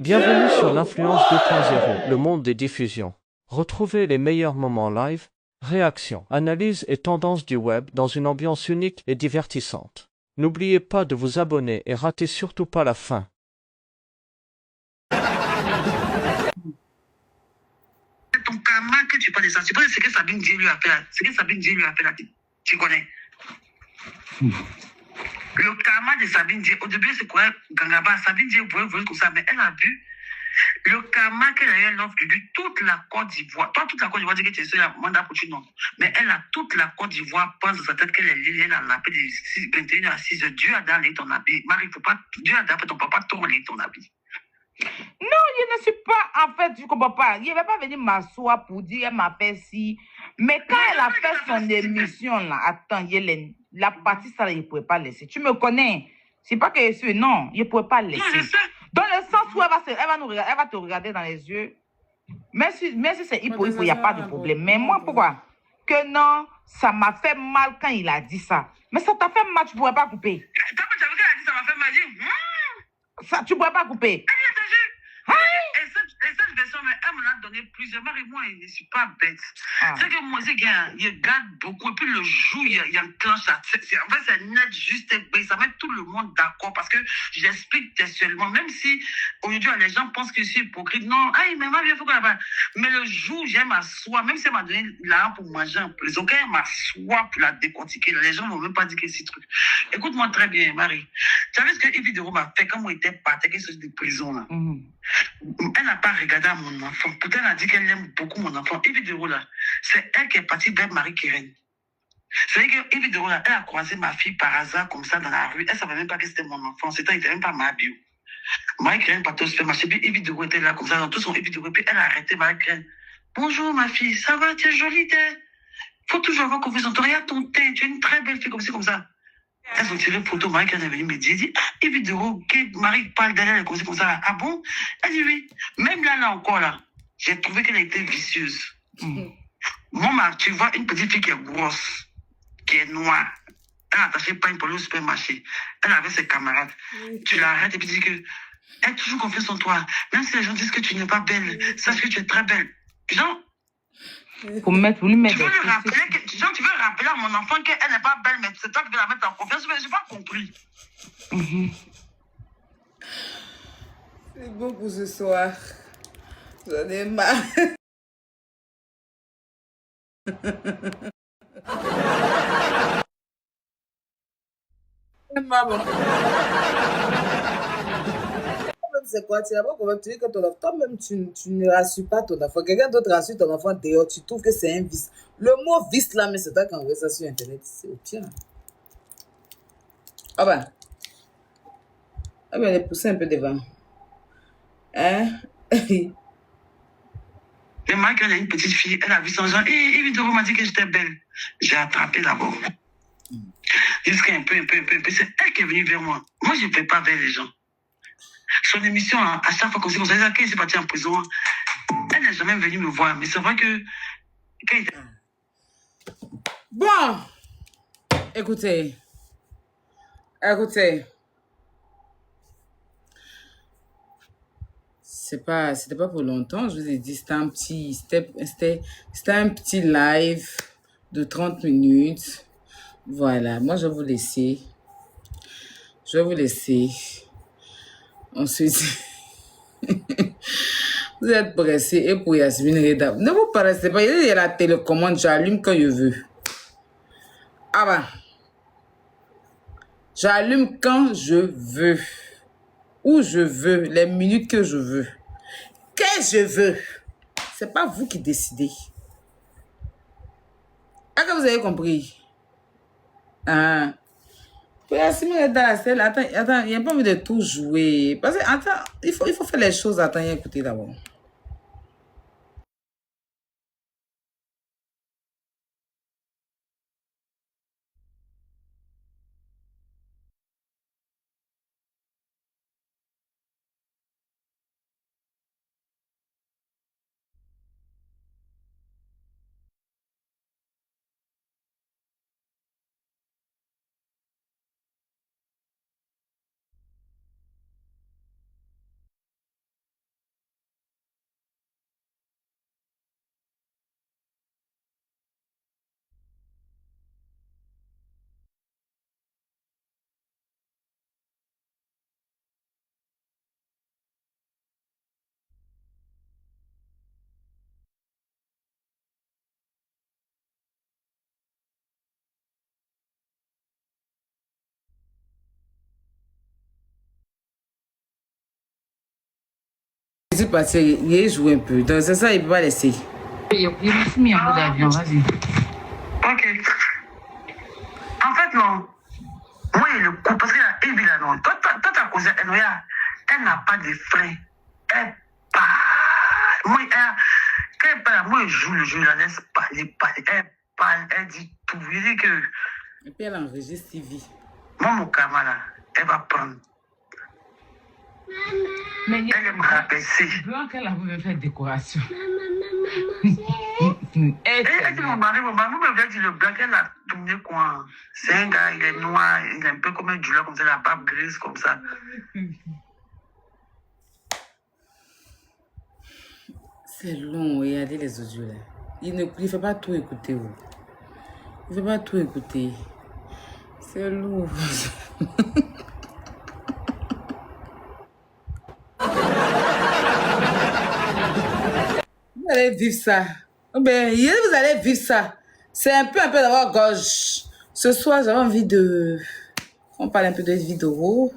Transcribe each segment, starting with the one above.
Bienvenue sur l'Influence 2.0, le monde des diffusions. Retrouvez les meilleurs moments live, réactions, analyses et tendances du web dans une ambiance unique et divertissante. N'oubliez pas de vous abonner et ratez surtout pas la fin. Ton karma que tu parles de ça, tu penses ce que Sabine Dieu lui a fait là. Ce que Sabine Dieu lui a fait là, tu connais. Le karma de Sabine Dieu, au début c'est quoi Gangaba, Sabine Dieu voulait comme ça, mais elle a vu le karma qu'elle a eu, l'offre de lui, toute la Côte d'Ivoire. Toi, toute la Côte d'Ivoire dit que tu es seul à mandat pour tu non. Mais elle a toute la Côte d'Ivoire pense dans sa tête qu'elle est liée, elle a l'appel de 21h à 6h. Dieu a donné ton habit. Marie, faut pas, Dieu a donné ton papa, tourner ton habit. Non, je ne suis pas, en fait, je ne comprends pas. Il ne va pas venir m'asseoir pour dire, elle m'a fait ci. Mais quand elle a fait son émission, là, attends, Yélène, la partie, ça, je ne pouvais pas laisser. Tu me connais. C'est pas que je suis, non, je ne pouvais pas laisser. Dans le sens où elle va te regarder dans les yeux. Même si c'est hippo, il n'y a pas de problème. Mais moi, pourquoi? Que non, ça m'a fait mal quand il a dit ça. Mais ça t'a fait mal, tu ne pourrais pas couper. Quand tu as vu qu'elle a dit ça m'a fait mal, ça, tu ne pourrais pas couper. Et cette version, elle m'en a donné plusieurs. Marie, moi, je ne suis pas bête. C'est que moi, c'est qu'il regarde beaucoup. Et puis le jour, il enclenche ça. En fait, c'est net, juste, ça met tout le monde d'accord. Parce que j'explique textuellement, même si aujourd'hui, les gens pensent que je suis hypocrite. Non, mais Marie, il faut qu'on la. Mais le jour, j'aime m'asseoir, même si elle m'a donné l'argent pour manger en prison, quand elle m'assoit pour la décortiquer, les gens ne m'ont même pas dit que c'est truc. Écoute-moi très bien, Marie. Tu savais ce que Yves Dero m'a fait quand moi j'étais parti, quelque chose de prison là. Elle n'a pas regardé à mon enfant. Pourtant, elle a dit qu'elle aime beaucoup mon enfant. Yves Dero là, c'est elle qui est partie vers Marie-Kérène. C'est-à-dire que Yves Dero là, elle a croisé ma fille par hasard comme ça dans la rue. Elle ne savait même pas que c'était mon enfant. C'était, il n'était même pas ma bio. Marie-Kérène partait au supermarché. Puis Yves Dero était là comme ça dans tout son Yves Dero. Puis elle a arrêté Marie-Kérène. Bonjour ma fille, ça va, tu es jolie, t'es. Faut toujours avoir confiance en toi. Regarde ton teint, tu es une très belle fille comme ci, comme ça. Elles ont tiré photo, Marie qui est venue me dire, elle dit, Yves Dero, Marie parle d'elle, elle est comme ça. Ah bon? Elle dit oui. Même là encore, là, j'ai trouvé qu'elle était vicieuse. Moi, tu vois une petite fille qui est grosse, qui est noire, elle attachait pas une poule au supermarché. Elle avait ses camarades. Tu l'arrêtes et puis tu dis que, elle a toujours confiance en toi. Même si les gens disent que tu n'es pas belle, sache que tu es très belle. Genre, pour lui mettre tu veux lui rappeler tu veux rappeler à mon enfant qu'elle n'est pas belle, mais c'est toi qui veux la mettre en confiance. Mais je n'ai pas compris. C'est bon pour ce soir. J'en ai marre. Maman. C'est quoi? Tu n'as pas compris que ton enfant, toi-même, tu ne rassures pas ton enfant. Quelqu'un d'autre rassure ton enfant dehors, tu trouves que c'est un vice. Le mot vice là, mais c'est toi qui envoie ça sur Internet. C'est au pire. Ah ben. Ah ben, elle est poussée un peu devant. Hein? Et Mike, elle a une petite fille, elle a vu son genre, Yves Dero m'a dit que j'étais belle. J'ai attrapé d'abord. Jusqu'à un peu. C'est elle qui est venue vers moi. Moi, je ne fais pas vers les gens. Son émission, à chaque fois qu'on s'est dit, qu'elle s'est partie en prison, elle n'est jamais venue me voir. Mais c'est vrai que. Bon. Écoutez. C'était pas pour longtemps, je vous ai dit, c'était un petit live de 30 minutes. Voilà, moi je vais vous laisser. Ensuite, vous êtes pressés et pour Yasmine Reda. Ne vous paraissez pas, il y a la télécommande, j'allume quand je veux. Ah bah, j'allume quand je veux. Où je veux, les minutes que je veux. Qu'est-ce que je veux? C'est pas vous qui décidez. Est-ce que vous avez compris? Ah. Yasmine Reda, attends, il n'y a pas envie de tout jouer. Parce que, attends, il faut faire les choses. Attends, écoutez d'abord. suis parti, il joue un peu. Donc c'est ça, il ne peut pas laisser. Il m'a mis en mode avion, vas-y. Ok. En fait, non. Moi, il le coup, parce qu'il a Evie là, non. Toi, ta cousine, elle n'a pas de frein. Elle parle. Moi, quand elle parle, moi, je joue le jeu, je la laisse parler. Elle parle, elle dit tout. Je dis que. Et puis elle enregistre TV. Moi, mon camarade, elle va prendre. Mais Elle aime rabaisser. blanc qu'elle a voulu faire décoration. Elle dit mon mari me vient dire le blanc qu'elle a tourné quoi. C'est un gars, il est noir, il est un peu comme un duleur, comme ça, la barbe grise, comme ça. C'est long, regardez les audios là. Il ne fait pas tout écouter. Il ne fait pas tout écouter. C'est lourd. Vous allez vivre ça. Ben, vous allez vivre ça. C'est un peu d'avoir gorge. Ce soir, j'avais envie de... On parle un peu de vidéo.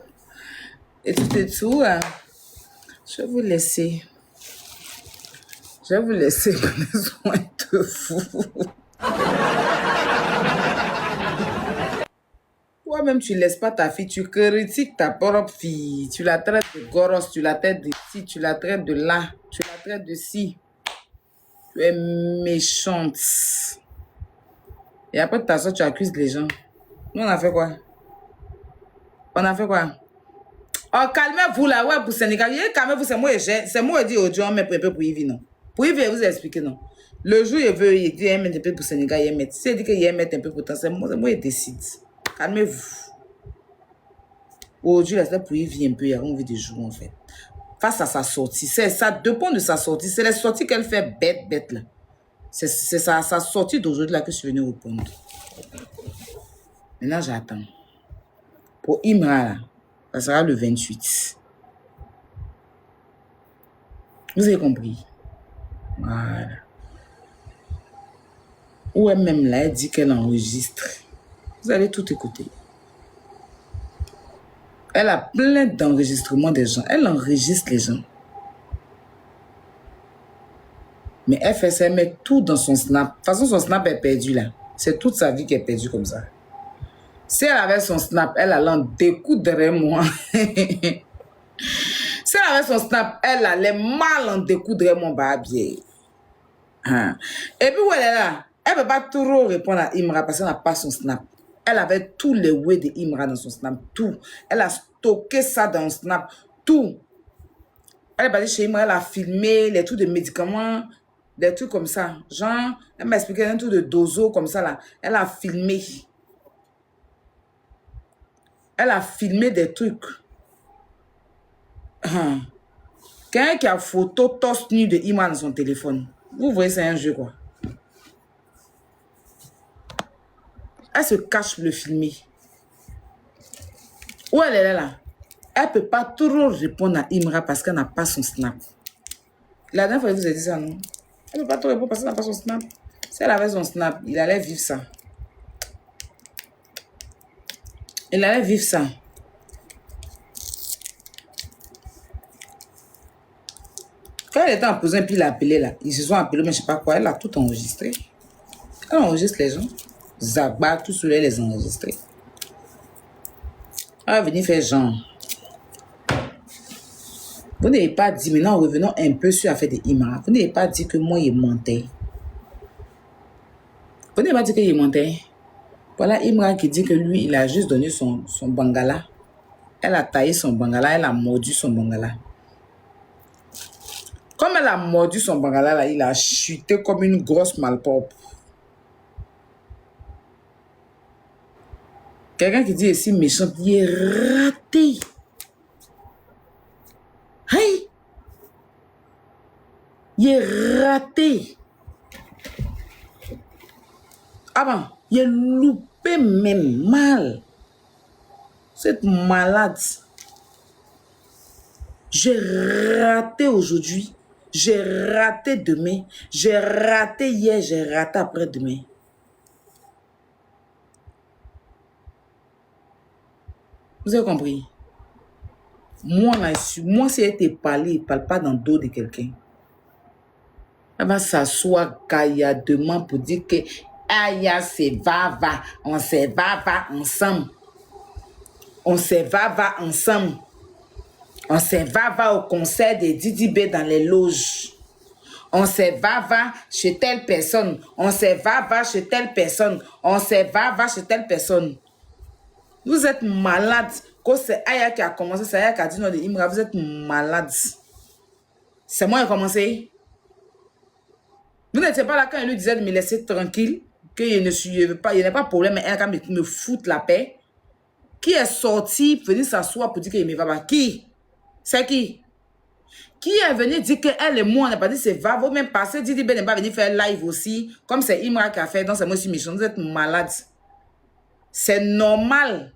Et tout. Hein. Je vais vous laisser. Je vais vous laisser prendre soin de vous. Toi-même, tu ne laisses pas ta fille. Tu critiques ta propre fille. Tu la traites de goros. Tu la traites de ci. Tu la traites de là. Tu la traites de ci. Tu es méchante. Et après de t'asseoir, tu accuses les gens. Nous, on a fait quoi? On a fait quoi? Oh, calmez-vous là, ouais, pour Sénégal. Calmez-vous, c'est moi qui dis au Dieu, on met un peu pour Yves, non? Pour Yves, vous expliquer, non? Le jour, il veut, il dit, il met un peu pour Sénégal, il met. Si il dit qu'il met un peu pour temps, c'est moi qui décide. Calmez-vous. Aujourd'hui, là, c'est pour Yves un peu, il y a envie de jouer, en fait. Face à sa sortie, c'est ça dépend de sa sortie. C'est les sorties qu'elle fait bête, là. C'est sa sortie d'aujourd'hui, là, que je suis venue répondre. Maintenant, j'attends. Pour Imra, là, ça sera le 28. Vous avez compris? Voilà. Ou elle-même là, elle dit qu'elle enregistre. Vous allez tout écouter. Elle a plein d'enregistrements des gens. Elle enregistre les gens. Mais elle fait ça, elle met tout dans son snap. De toute façon, son snap est perdu là. C'est toute sa vie qui est perdue comme ça. Si elle avait son snap, elle allait en découdre moi. Si elle avait son snap, elle allait mal en découdre mon barbier. Hein. Et puis où elle est là, elle ne peut pas trop répondre à Imra parce qu'elle n'a pas son snap. Elle avait tous les way de Imra dans son snap, tout. Elle a stocké ça dans son snap, tout. Elle est partie chez Imra, elle a filmé les trucs de médicaments, des trucs comme ça. Genre, elle m'a expliqué un truc de dozo comme ça là. Elle a filmé. Elle a filmé des trucs. Quelqu'un qui a photo torse nu de Imra dans son téléphone. Vous voyez, c'est un jeu quoi. Elle se cache pour le filmer. Où elle est là? Elle ne peut pas trop répondre à Imra parce qu'elle n'a pas son snap. La dernière fois, je vous ai dit ça, non? Elle ne peut pas trop répondre parce qu'elle n'a pas son snap. Si elle avait son snap, il allait vivre ça. Il allait vivre ça. Quand elle était en prison, puis il a appelé là. Ils se sont appelés, mais je ne sais pas quoi. Elle a tout enregistré. Elle enregistre les gens. Zagba, tout cela, elle les a enregistrés. Elle va venir faire genre. Vous n'avez pas dit, maintenant revenons un peu sur l'affaire de Imra. Vous n'avez pas dit que moi, il mentait. Vous n'avez pas dit qu'il mentait. Voilà Imra qui dit que lui, il a juste donné son bangala. Elle a taillé son bangala, elle a mordu son bangala. Comme elle a mordu son bangala, là, il a chuté comme une grosse malpropre. Quelqu'un qui dit ici méchant, il est raté. Hey! Il est raté. Ah bon, il est loupé même mal. Cette malade. J'ai raté aujourd'hui. J'ai raté demain. J'ai raté hier. J'ai raté après-demain. Vous avez compris? Moi, là, moi, si elle te parle, il ne parle pas dans le dos de quelqu'un. Elle va s'asseoir gaillardement pour dire que Aya, c'est va, on se va ensemble. On se va ensemble. On se va au concert de Didi B dans les loges. On se va chez telle personne. On se va chez telle personne. On se va chez telle personne. Vous êtes malade. Quand c'est Aya qui a commencé, c'est Aya qui a dit non de Imra, vous êtes malade. C'est moi qui ai commencé. Vous n'étiez pas là quand il lui disait de me laisser tranquille, qu'il n'y a pas de problème, mais elle me fout la paix. Qui est sorti pour venir s'asseoir pour dire qu'il ne va pas? Qui? C'est qui? Qui est venu dire qu'elle et moi, on n'a pas dit c'est va, vous même passer, Didi Ben n'est pas venu faire live aussi, comme c'est Imra qui a fait, donc c'est moi aussi méchant, vous êtes malade. C'est normal.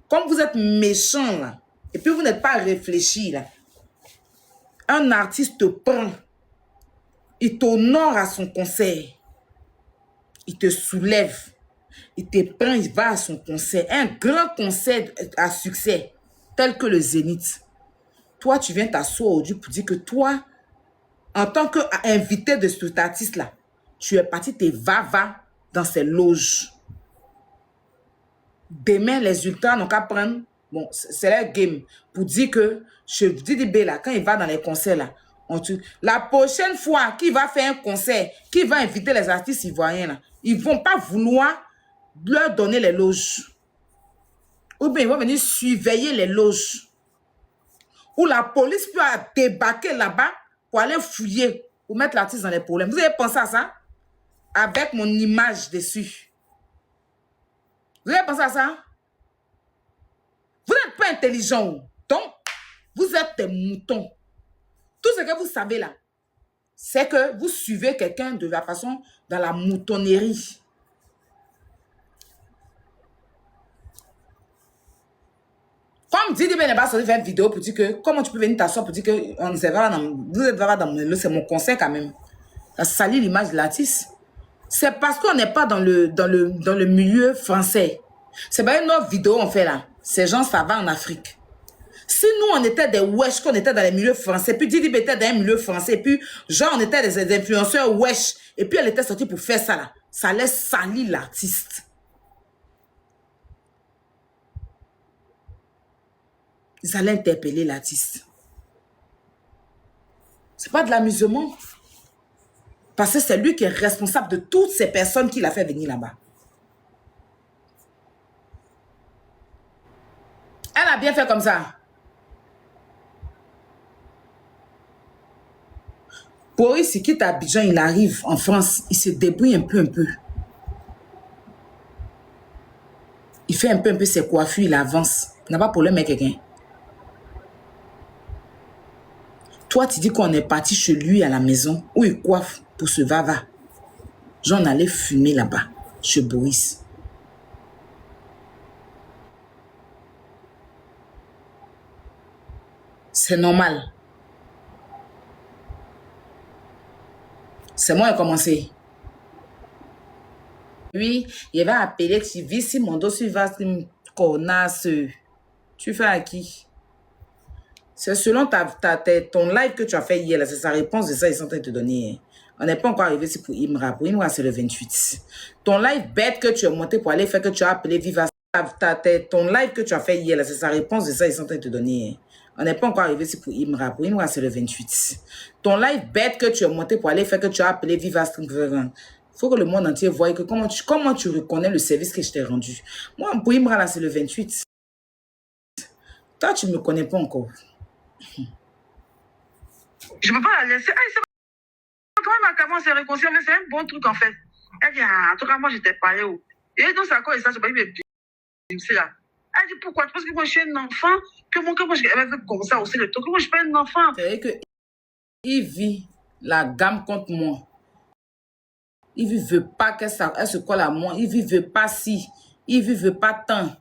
Comme vous êtes méchant là, et puis vous n'êtes pas réfléchi là, un artiste te prend, il t'honore à son concert, il te soulève, il te prend, il va à son concert, un grand concert à succès, tel que le Zénith. Toi, tu viens t'asseoir aujourd'hui pour dire que toi, en tant qu'invité de cet artiste-là, tu es parti te va dans ses loges. Demain, les ultras n'ont qu'à prendre, bon, c'est leur game, pour dire que je dis là, quand il va dans les concerts là, la prochaine fois qu'il va faire un concert, qu'il va inviter les artistes ivoiriens là, ils ne vont pas vouloir leur donner les loges. Ou bien ils vont venir surveiller les loges. Ou la police peut débarquer là-bas pour aller fouiller, pour mettre l'artiste dans les problèmes. Vous avez pensé à ça? Avec mon image dessus. Vous avez pensé à ça? Vous n'êtes pas intelligent. Donc, vous êtes des moutons. Tout ce que vous savez là, c'est que vous suivez quelqu'un de la façon, dans la moutonnerie. Comme Didi Ben n'est pas sorti faire une vidéo pour dire que comment tu peux venir t'asseoir pour dire que vous êtes dans mon c'est mon conseil quand même. Ça salit l'image de l'artiste. C'est parce qu'on n'est pas dans le milieu français. C'est pas une autre vidéo on fait là. Ces gens, ça va en Afrique. Si nous, on était des wesh, qu'on était dans les milieux français, puis Didi était dans un milieu français, puis genre, on était des influenceurs wesh, et puis elle était sortie pour faire ça là, ça allait salir l'artiste. Ils allaient interpeller l'artiste. C'est pas de l'amusement. Parce que c'est lui qui est responsable de toutes ces personnes qu'il a fait venir là-bas. Elle a bien fait comme ça. Boris, il quitte Abidjan, il arrive en France, il se débrouille un peu. Il fait un peu ses coiffures, il avance. Il n'a pas de problème avec quelqu'un. Toi, tu dis qu'on est parti chez lui à la maison, où il coiffe pour ce va-va. J'en allais fumer là-bas, chez Boris. C'est normal. C'est moi qui ai commencé. Oui, il va appeler que tu vis si mon dossier va connasse. Tu fais à qui? C'est selon ton live que tu as fait hier. C'est sa réponse de ça ils sont en train de te donner. On n'est pas encore arrivé ici pour Imra. Pour Imra, c'est le 28. Ton live bête que tu as monté pour aller faire que tu as appelé Viva. Ton live que tu as fait hier, c'est sa réponse de ça ils sont en train de te donner. On n'est pas encore arrivé ici pour Imra. Pour Imra, c'est le 28. Ton live bête que tu as monté pour aller faire que tu as appelé Viva. Il faut que le monde entier voie que comment tu reconnais le service que je t'ai rendu. Moi, pour Imra, là, c'est le 28. Toi, tu ne me connais pas encore. Je ne peux pas la laisser. C'est quand même comment c'est réconcilié, mais c'est un bon truc en fait. Elle dit, en tout cas, moi, j'étais parlé où. Et donc, c'est à quoi ça, je pas eu mes c'est là. Elle dit, pourquoi? Parce que moi, je suis un enfant, que moi, je fait comme ça aussi, le truc. Moi, je suis pas un enfant. C'est vrai que il vit la gamme contre moi. Il ne veut pas qu'elle se colle à moi. Il ne veut pas si. Il ne veut pas tant.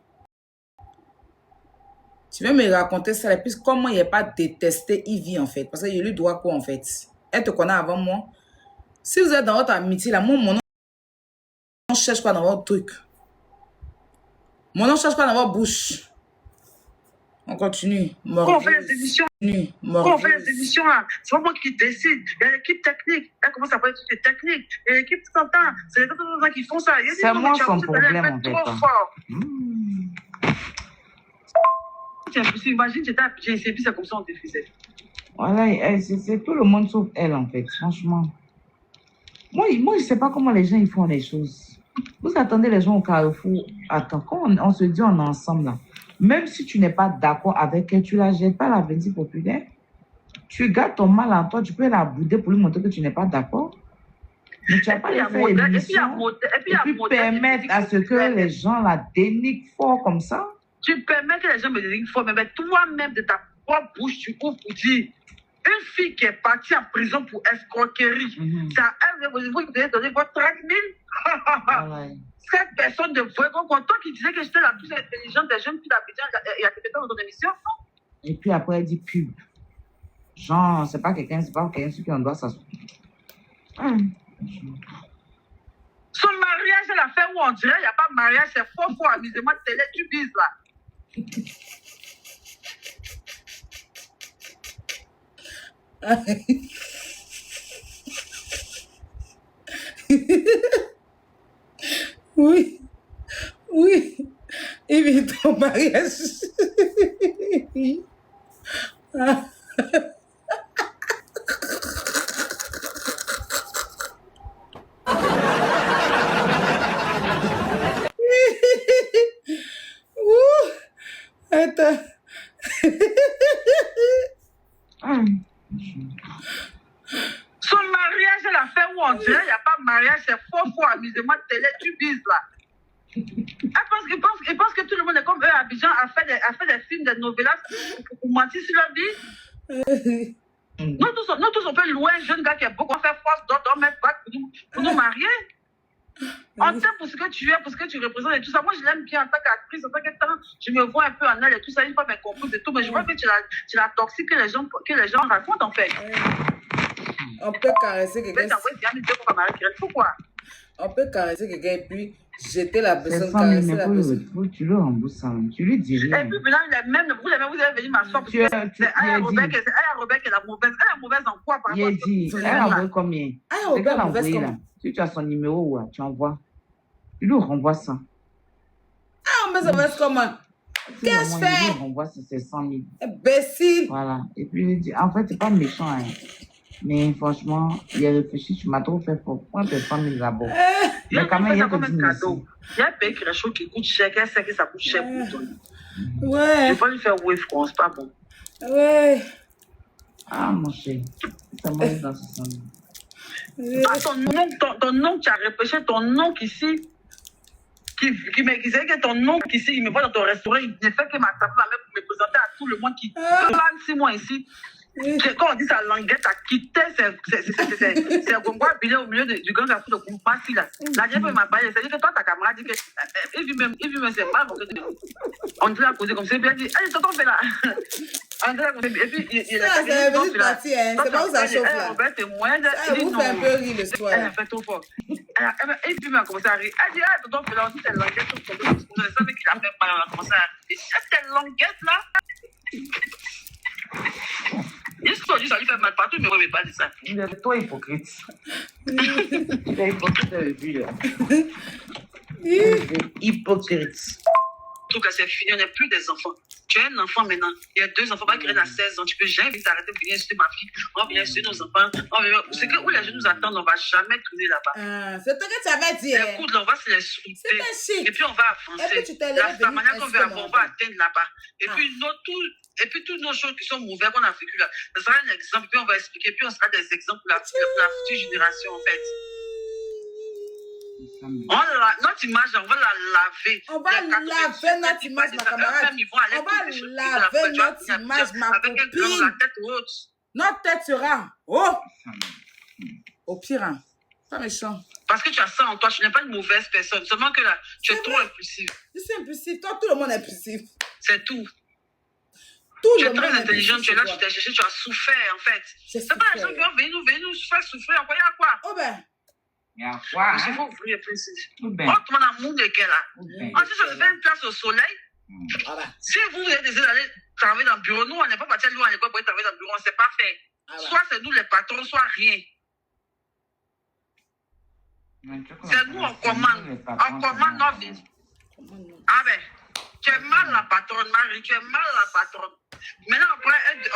Tu veux me raconter ça, puis comment il n'est pas détesté Ivy en fait? Parce que je lui dois quoi en fait? Elle te connaît avant moi. Si vous êtes dans votre amitié, là, mon nom ne cherche pas dans votre truc. Mon nom ne cherche pas dans votre bouche. On continue. Quand on fait les émissions, là, c'est pas moi qui décide. Il y a l'équipe technique. Elle commence à parler de toutes les techniques. Et l'équipe s'entend. C'est les gens qui font ça. C'est moi son problème, en fait. Trop fort. C'est impossible. Imagine, j'étais à GCB, c'est comme ça on te faisait. Voilà, c'est tout le monde sauf elle, en fait, franchement. Moi, je sais pas comment les gens ils font les choses. Vous attendez les gens au carrefour. Attends, quand on se dit on est ensemble, là, même si tu n'es pas d'accord avec elle, tu la jettes pas à l'avenir populaire. Tu gardes ton mal en toi, tu peux la bouder pour lui montrer que tu n'es pas d'accord. Mais tu n'as pas les faire émission et puis permettre à ce que les gens la dénigrent fort comme ça. Tu permets que les gens me dénigrent fort, mais toi-même de ta propre bouche, tu ouvres pour dire une fille qui est partie en prison pour escroquerie, ça vous devez donner votre 30 000. Cette personne de vraiment content qui disait que j'étais la plus intelligente des jeunes filles d'Abidjan, il y a quelqu'un dans ton émission. Et puis après, elle dit pub. Genre, c'est pas quelqu'un sur qui on doit s'asseoir. Son mariage, elle a fait où on dirait, il n'y a pas de mariage, c'est faux, amusement de télé, tu bises là. Oui. Il vit ton mariage. Attends. Son mariage, elle a fait où on dirait, il n'y a pas de mariage, c'est faux, amusement de télé, tu bises là. Elle pense que tout le monde est comme eux à Abidjan, a fait des films, des novellas pour mentir sur leur vie. Nous tous, on peut louer un jeune gars qui a beaucoup fait force d'autres mettre bac pour nous marier. On t'aime pour ce que tu es, pour ce que tu représentes et tout ça. Moi, je l'aime bien en tant qu'actrice, en tant que talent. Je me vois un peu en elle et tout ça. Une fois, mes compris et tout. Mais je vois que tu la toxique que les gens racontent en fait. On peut caresser quelqu'un. Pourquoi? On peut caresser quelqu'un et puis jeter la personne, C'est caresser la personne. Tu le rembourses ça, tu lui dis rien. Et puis maintenant, vous allez venir m'asseoir parce que c'est Robert qui est la mauvaise. Elle est mauvaise en quoi par rapport à ça? Elle a envoyé combien? C'est qu'elle a envoyé là. Si tu as son numéro, tu envoies. Tu lui renvoies ça. Ah, mais ça va être comment? Qu'est-ce que je fais? Il lui renvoie c'est 100 000. Imbécile! Voilà. Et puis il dit, en fait, c'est pas méchant, hein. Mais franchement, il a réfléchi, tu m'as trop fait pour prendre tes 100 000 d'abord. Mais quand même, il y a que 10 000. Il y a un pays qui réchauffe qui coûte cher, qu'elle sait que ça coûte cher pour toi. Ouais. Je vais pas lui faire oui, France, c'est pas bon. Ouais. Ah, mon chéri. Ça m'a dit dans ce sens. Ton nom, tu as repêché ton nom ici. Qui disait que ton nom ici, il me voit dans ton restaurant, il ne fait que m'attraper la main pour me présenter à tout le monde qui parle 6 mois ici. Quand on dit sa languette a quitté, c'est un concours billet au milieu du grand garçon de Kumpasi là. La dernière fois, il m'a parlé, c'est-à-dire que toi, ta camarade dit que. Il vit même, c'est pas. On dit la poser comme ça, et puis elle dit, allez, tonton, fais là. Et puis, il a c'est une partie, hein. C'est pas où ça chauffe là. C'est moins. Elle vous fait un peu rire le soir. Elle a fait trop fort. Et puis, il a commencé à rire. Elle dit, ah, tonton, fais là aussi, c'est languette. Je savais qu'il a fait mal, on a commencé à rire. Cette languette là. Il se dit, ça lui fait mal partout, mais moi, je ne vais pas dire ça. Il est trop hypocrite. Il est hypocrite de vue, là. Hypocrite. En tout cas, c'est fini, on n'est plus des enfants. Tu as un enfant maintenant. Il y a 2 enfants, malgré à 16 ans. Tu peux jamais t'arrêter de venir sur ma fille. On vient sur nos enfants. C'est que où les gens nous attendent, on ne va jamais tourner là-bas. C'est ce que tu avais dit. Les coudes, on va se les souder. Et puis, on va avancer. La manière qu'on veut avoir, on va atteindre là-bas. Et puis, toutes nos choses qui sont mauvaises qu'on a vécues là, ça sera un exemple, puis on va expliquer, puis on sera des exemples pour la future génération, en fait. Notre image, on va la laver. On va laver notre image, ma camarade. On va laver notre image, ma copine. Notre tête sera haut. Au pire, hein. Pas méchant. Parce que tu as ça en toi, tu n'es pas une mauvaise personne. Seulement que là, tu es trop impulsif. Je suis impulsif. Toi, tout le monde est impulsif. C'est tout. Tu es très intelligente, tu es là, tu t'es cherché, tu as souffert en fait. C'est pas les gens qui vont venir nous faire souffrir. Encore, il y a quoi? Oh ben. Il y a quoi? Il faut ouvrir plus. Oh, tout le monde a monde de quel là? Si ça se fait une place au soleil, si vous êtes décidé d'aller travailler dans le bureau. Nous, on n'est pas parti à l'école pour travailler dans le bureau. On ne sait pas faire. Ah, soit c'est nous les patrons, soit rien. C'est nous, on commande. On commande nos vies. Ah ben, tu es mal la patronne, Marie. Tu es mal la patronne. Maintenant,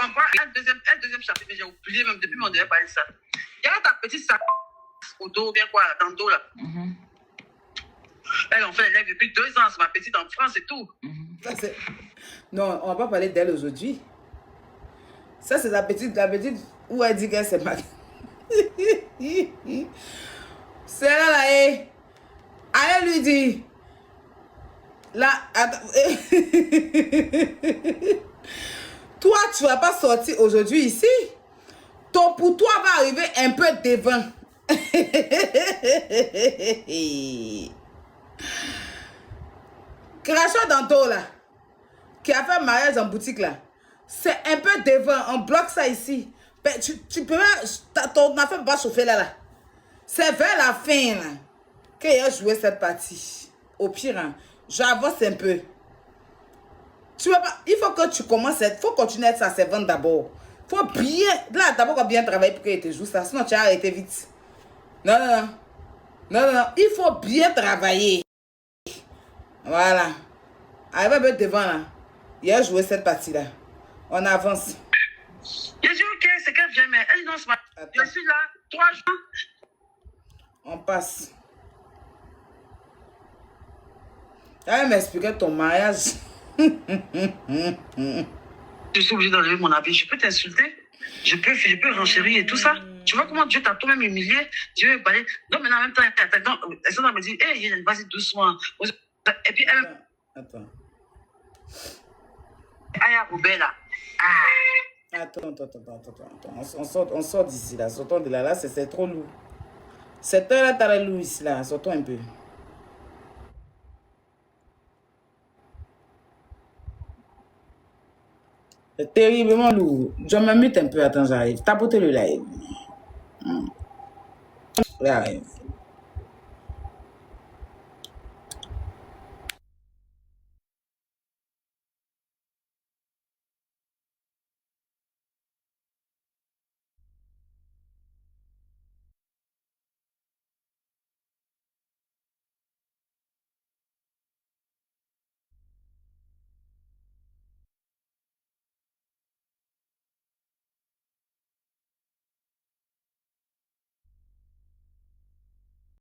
on prend un deuxième chapitre. J'ai oublié même depuis mon devait parler de ça. Il y a ta petite sac au dos, bien quoi, dans le dos là. Elle, on fait l'élève depuis 2 ans. C'est ma petite en France et tout. Non, on va pas parler d'elle aujourd'hui. Ça, c'est la petite où elle dit qu'elle s'est mariée. C'est là, allez lui dire. Là, attends. Toi, tu vas pas sortir aujourd'hui ici. Pour toi va arriver un peu devant. Crachot d'Anto là, qui a fait un mariage en boutique là, c'est un peu devant, on bloque ça ici. Mais tu peux pas, ton affaire va chauffer là. C'est vers la fin là, qu'il a joué cette partie. Au pire, hein, j'avance un peu. Tu vas pas, il faut que tu commences, il faut continuer à se vendre d'abord. Il faut bien, là d'abord bien travailler pour qu'il te joue ça, sinon tu as arrêté vite. Non, il faut bien travailler. Voilà. Elle va mettre devant là. Il a joué cette partie-là. On avance. Je dis ok, c'est qu'elle vient, mais elle non, je suis là 3 jours. On passe. Elle m'expliquait ton mariage. Je suis obligée d'enlever mon habit. Je peux t'insulter. Je peux renchérir et tout ça. Tu vois comment Dieu t'a toi-même humilié. Dieu va parler. Donc maintenant, en même temps, elle me dit, hey, vas-y doucement. Et puis elle... Attends. Aya Roubella. Attends. On sort d'ici là. Sortons de là. Là, c'est trop lourd. Cette heure-là, t'as lourd ici là. Sortons un peu. C'est terriblement lourd. Je me mute un peu. Attends, j'arrive. Tapoter le live. J'arrive.